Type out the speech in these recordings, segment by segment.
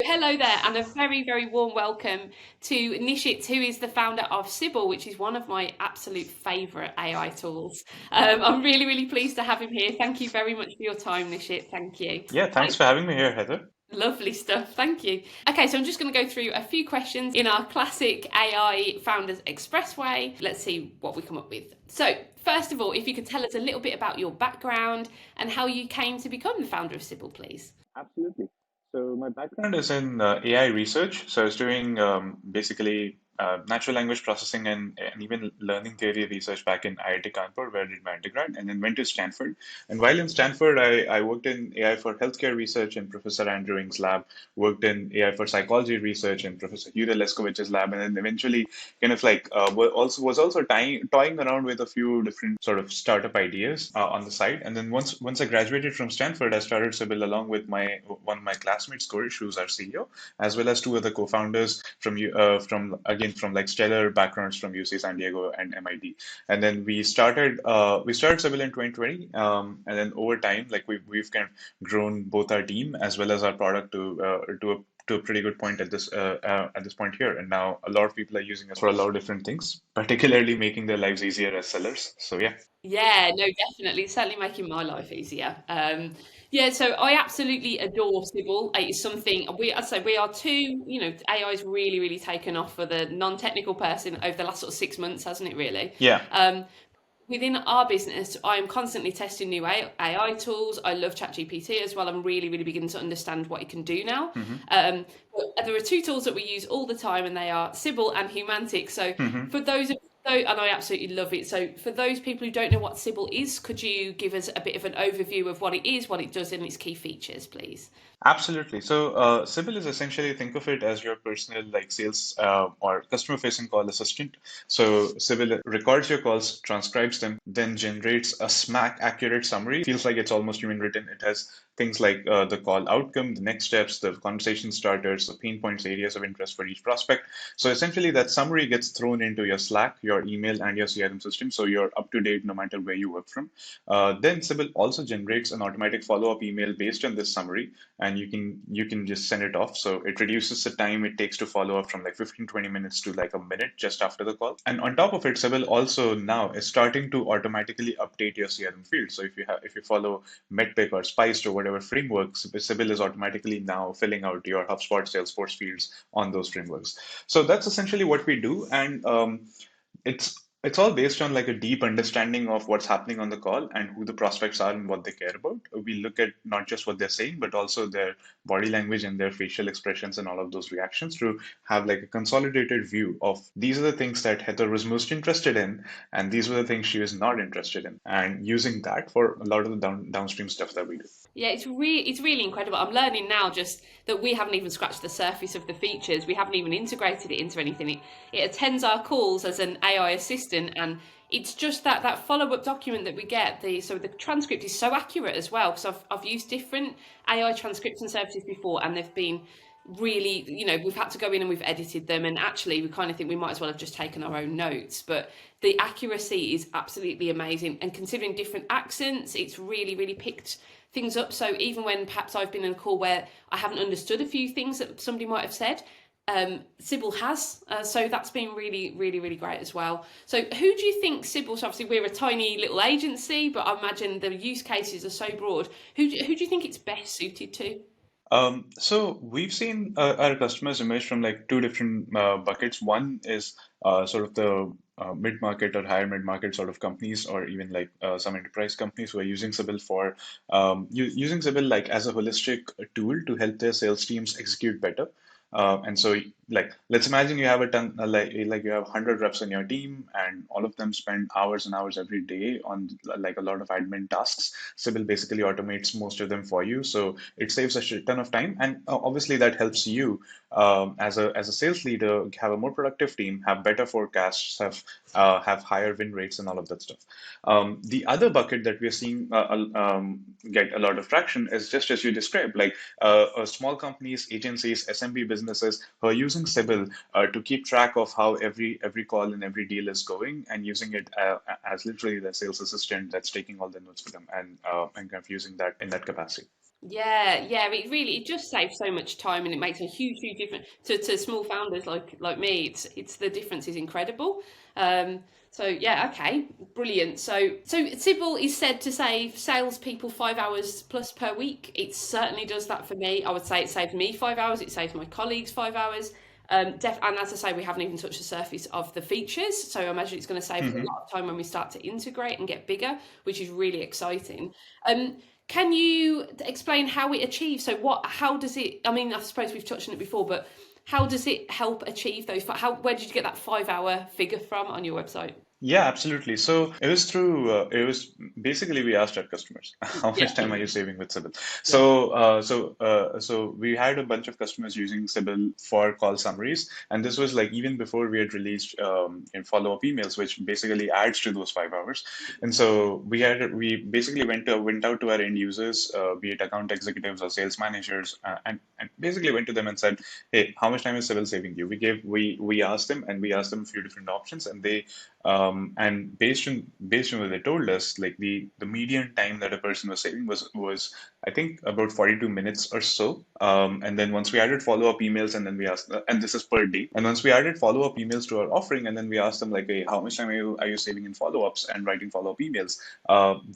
hello there, and a very, very warm welcome to Nishit, who is the founder of Sybil, which is one of my absolute favourite AI tools. I'm really, really pleased to have him here. Thank you very much for your time, Nishit. Thank you. Yeah, thanks for having me here, Heather. Lovely stuff. Thank you. Okay, so I'm just going to go through a few questions in our classic AI Founders Expressway. Let's see what we come up with. So, first of all, if you could tell us a little bit about your background and how you came to become the founder of Sybil, please. Absolutely. So my background is in AI research. So I was doing basically natural language processing and even learning theory research back in IIT Kanpur, where I did my undergrad, and then went to Stanford. And while in Stanford, I worked in AI for healthcare research in Professor Andrew Ng's lab, worked in AI for psychology research in Professor Huda Leskovich's lab, and then eventually kind of like was also toying around with a few different sort of startup ideas on the side. And then once I graduated from Stanford, I started Sybil along with my one of my classmates, Korish, who's our CEO, as well as two other co-founders from like stellar backgrounds from UC San Diego and MIT. And then we started Sybil in 2020, and then over time, like we've kind of grown both our team as well as our product to a pretty good point at this point here. And now a lot of people are using us for a lot of different things, particularly making their lives easier as sellers. So yeah. Yeah, no, definitely. It's certainly making my life easier. Yeah, so I absolutely adore Sybil. It is something I'd say we are two, AI's really, really taken off for the non-technical person over the last sort of 6 months, hasn't it, really? Yeah. Um, Within our business, I am constantly testing new AI tools. I love ChatGPT as well. I'm really, really beginning to understand what it can do now. Hmm. But there are two tools that we use all the time, and they are Sybil and Humantic. So Hmm. for those of and I absolutely love it. So for those people who don't know what Sybil is, could you give us a bit of an overview of what it is, what it does, and its key features, please? Absolutely. So, Sybil is essentially, think of it as your personal like sales or customer facing call assistant. So Sybil records your calls, transcribes them, then generates a smack accurate summary. Feels like it's almost human written. It has things like the call outcome, the next steps, the conversation starters, the pain points, areas of interest for each prospect. So essentially, that summary gets thrown into your Slack, your email, and your CRM system. So you're up to date no matter where you work from. Then Sybil also generates an automatic follow up email based on this summary, and you can just send it off. So it reduces the time it takes to follow up from like 15-20 minutes to like a minute just after the call. And on top of it, Sybil also now is starting to automatically update your CRM field. So if you follow Medpic or Spiced or whatever frameworks, Sybil is automatically now filling out your HubSpot Salesforce fields on those frameworks. So that's essentially what we do. And it's all based on like a deep understanding of what's happening on the call and who the prospects are and what they care about. We look at not just what they're saying, but also their body language and their facial expressions and all of those reactions to have like a consolidated view of these are the things that Heather was most interested in, and these were the things she was not interested in, and using that for a lot of the downstream stuff that we do. Yeah, it's really incredible. I'm learning now just that we haven't even scratched the surface of the features. We haven't even integrated it into anything. It attends our calls as an AI assistant, and it's just that follow-up document that we get. So the transcript is so accurate as well, because I've used different AI transcription services before, and they've been really, we've had to go in and we've edited them, and actually we kind of think we might as well have just taken our own notes. But the accuracy is absolutely amazing, and considering different accents, it's really, really picked things up. So even when perhaps I've been in a call where I haven't understood a few things that somebody might have said, Sybil has. So that's been really, really, really great as well. So who do you think Sybil? So obviously we're a tiny little agency, but I imagine the use cases are so broad. Who do you think it's best suited to? So we've seen our customers emerge from like two different buckets. One is sort of the mid-market or higher mid-market sort of companies, or even like some enterprise companies who are using Sybil for using Sybil like as a holistic tool to help their sales teams execute better. And so, like, let's imagine you have a ton, like you have 100 reps in your team, and all of them spend hours and hours every day on like a lot of admin tasks. Sybil basically automates most of them for you, so it saves a shit ton of time, and obviously that helps you as a sales leader have a more productive team, have better forecasts, have higher win rates, and all of that stuff. The other bucket that we're seeing get a lot of traction is just as you described, like small companies, agencies, SMB businesses who are using Sybil to keep track of how every call and every deal is going, and using it as literally the sales assistant that's taking all the notes for them, and kind of using that in that capacity. Yeah, it just saves so much time and it makes a huge difference to small founders like me. It's the difference is incredible. Um, so yeah, okay, brilliant. So Sybil is said to save salespeople 5 hours plus per week. It certainly does that for me. I would say it saves me 5 hours. It saves my colleagues 5 hours. And as I say, we haven't even touched the surface of the features. So I imagine it's going to save us a lot of time when we start to integrate and get bigger, which is really exciting. Um, can you explain how it achieves? So how does it, I mean, I suppose we've touched on it before, but how does it help achieve those? Where did you get that 5 hour figure from on your website? Yeah, absolutely. So it was basically we asked our customers, how Yeah, much time are you saving with Sybil? yeah. So we had a bunch of customers using Sybil for call summaries, and this was like even before we had released in follow-up emails, which basically adds to those 5 hours. And so we basically went out to our end users, be it account executives or sales managers, and basically went to them and said, hey, how much time is Sybil saving you? We asked them, and we asked them a few different options, and they and based on what they told us, like the median time that a person was saving was I think about 42 minutes or so. And then once we added follow-up emails, and then we asked, and this is per day. And once we added follow-up emails to our offering, and then we asked them like, hey, how much time are you saving in follow-ups and writing follow-up emails?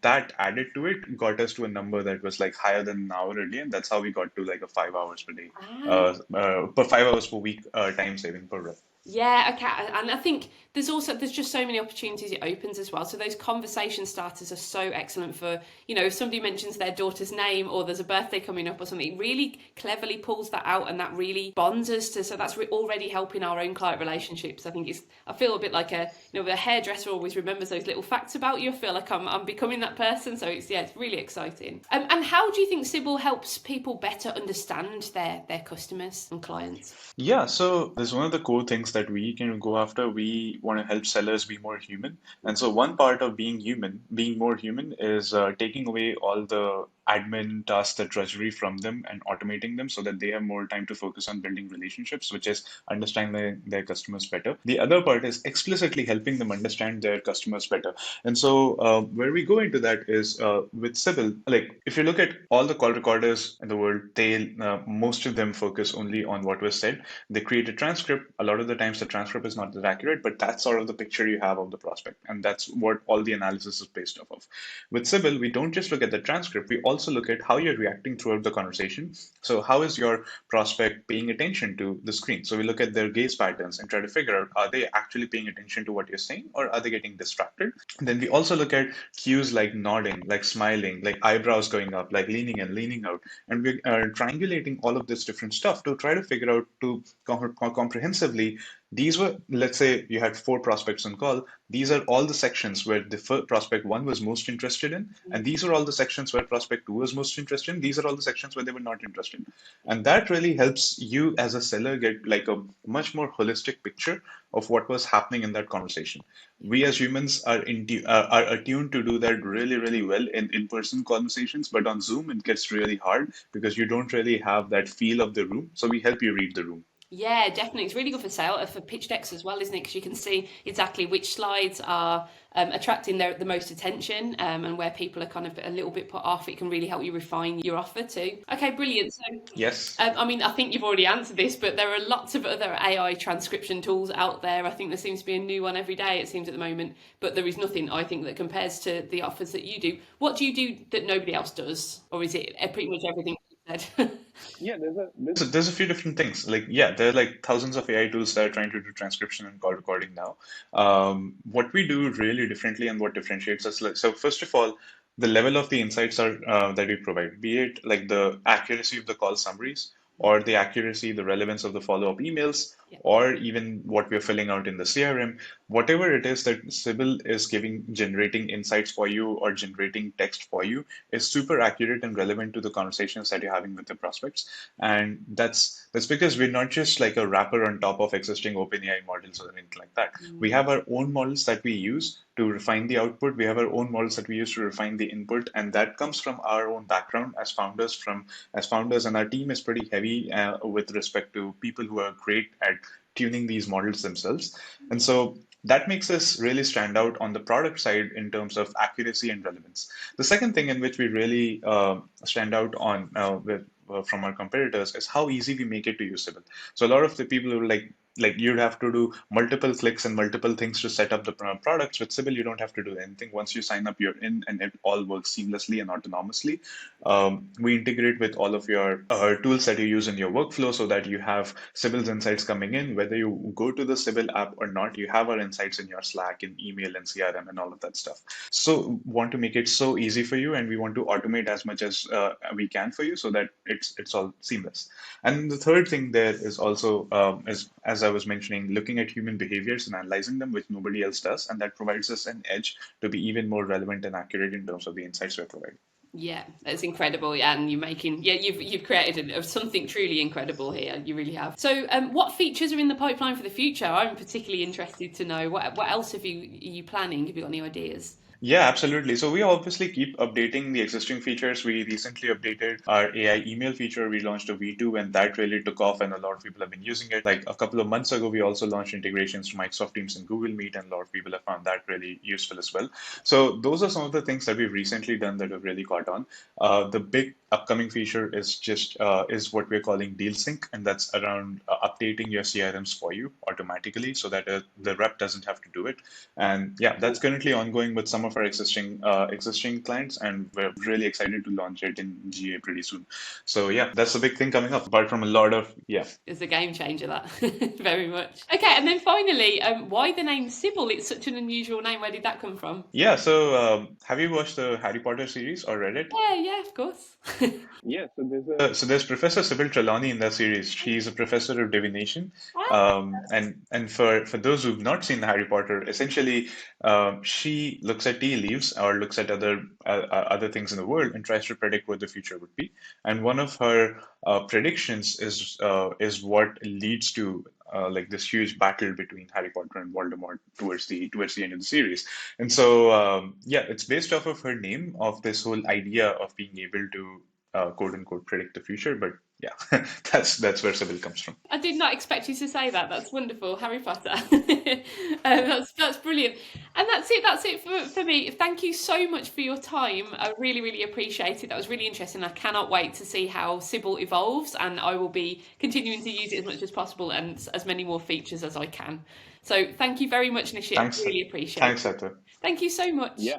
That added to it got us to a number that was like higher than an hour a day, and that's how we got to like a 5 hours per day, Ah. per 5 hours per week time saving per rep. Yeah, okay. And I think there's just so many opportunities it opens as well. So those conversation starters are so excellent for, if somebody mentions their daughter's name or there's a birthday coming up or something, it really cleverly pulls that out and that really bonds us to, so that's already helping our own client relationships. I feel a bit like a hairdresser always remembers those little facts about you. I feel like I'm becoming that person. So it's really exciting. And how do you think Sybil helps people better understand their customers and clients? Yeah, so there's one of the core things that we can go after. We want to help sellers be more human. And so one part of being human, being more human, is taking away all the admin tasks, the drudgery from them and automating them so that they have more time to focus on building relationships, which is understanding their customers better. The other part is explicitly helping them understand their customers better. And so where we go into that is with Sybil, like if you look at all the call recorders in the world, most of them focus only on what was said. They create a transcript. A lot of the times the transcript is not that accurate, but that's sort of the picture you have of the prospect. And that's what all the analysis is based off of. With Sybil, we don't just look at the transcript, we also look at how you're reacting throughout the conversation. So how is your prospect paying attention to the screen? So we look at their gaze patterns and try to figure out, are they actually paying attention to what you're saying, or are they getting distracted? Then we also look at cues like nodding, like smiling, like eyebrows going up, like leaning in, leaning out. And we are triangulating all of this different stuff to try to figure out to comprehensively. These were, let's say you had four prospects on call. These are all the sections where the prospect one was most interested in, and these are all the sections where prospect two was most interested in. These are all the sections where they were not interested. And that really helps you as a seller get like a much more holistic picture of what was happening in that conversation. We as humans are attuned to do that really well in in-person conversations, but on Zoom it gets really hard because you don't really have that feel of the room. So we help you read the room. Yeah, definitely. It's really good for pitch decks as well, isn't it? Because you can see exactly which slides are attracting the most attention, and where people are kind of a little bit put off. It can really help you refine your offer too. Okay, brilliant. So, Yes. I mean, I think you've already answered this, but there are lots of other AI transcription tools out there. I think there seems to be a new one every day, it seems at the moment, but there is nothing, I think, that compares to the offers that you do. What do you do that nobody else does? Or is it pretty much everything you said? Yeah, there's a few different things. Like, yeah, there are like thousands of AI tools that are trying to do transcription and call recording now. What we do really differently and what differentiates us, like, so first of all, the level of the insights are that we provide, be it like the accuracy of the call summaries, or the accuracy, the relevance of the follow-up emails, Yeah. or even what we're filling out in the CRM, whatever it is that Sybil is generating insights for you or generating text for you is super accurate and relevant to the conversations that you're having with the prospects. And that's because we're not just like a wrapper on top of existing OpenAI models or anything like that. We have our own models that we use to refine the output. We have our own models that we use to refine the input, and that comes from our own background as founders, and our team is pretty heavy with respect to people who are great at tuning these models themselves. And so that makes us really stand out on the product side in terms of accuracy and relevance. The second thing in which we really stand out on from our competitors is how easy we make it to use Sybil. So a lot of the people who like you'd have to do multiple clicks and multiple things to set up the products. With Sybil, you don't have to do anything. Once you sign up, you're in, and it all works seamlessly and autonomously. We integrate with all of your tools that you use in your workflow so that you have Sybil's insights coming in. Whether you go to the Sybil app or not, you have our insights in your Slack, in email, and CRM, and all of that stuff. So want to make it so easy for you, and we want to automate as much as we can for you so that it's all seamless. And the third thing there is also, as I was mentioning, looking at human behaviors and analyzing them, which nobody else does, and that provides us an edge to be even more relevant and accurate in terms of the insights we're providing. Yeah, that's incredible. Yeah, and you're making, you've created something truly incredible here. You really have. So, what features are in the pipeline for the future? I'm particularly interested to know what else are you planning? Have you got any ideas? Yeah, absolutely. So we obviously keep updating the existing features. We recently updated our AI email feature. We launched a V2 and that really took off and a lot of people have been using it. Like a couple of months ago, we also launched integrations to Microsoft Teams and Google Meet, and a lot of people have found that really useful as well. So those are some of the things that we've recently done that have really caught on. The big upcoming feature is what we're calling Deal Sync, and that's around updating your CRMs for you automatically so that the rep doesn't have to do it. And yeah, that's currently ongoing with some of our existing clients, and we're really excited to launch it in GA pretty soon. So yeah, that's a big thing coming up. Apart from a lot of It's a game changer, that very much. Okay, and then finally, why the name Sybil? It's such an unusual name. Where did that come from? Yeah, so have you watched the Harry Potter series or read it? Yeah, of course. Yeah, so there's Professor Sybil Trelawney in that series. She's a professor of divination, and for those who've not seen Harry Potter, essentially, she looks at tea leaves or looks at other things in the world and tries to predict what the future would be. And one of her predictions is what leads to like this huge battle between Harry Potter and Voldemort towards the end of the series. And so yeah, it's based off of her name, of this whole idea of being able to quote unquote predict the future. But yeah, that's where Sybil comes from. I did not expect you to say that. That's wonderful, Harry Potter. That's brilliant, and that's it. That's it for me. Thank you so much for your time. I really appreciate it. That was really interesting. I cannot wait to see how Sybil evolves, and I will be continuing to use it as much as possible and as many more features as I can. So thank you very much, Nishit. Thanks. I really appreciate Thanks, it. Satya. Thank you so much. Yeah.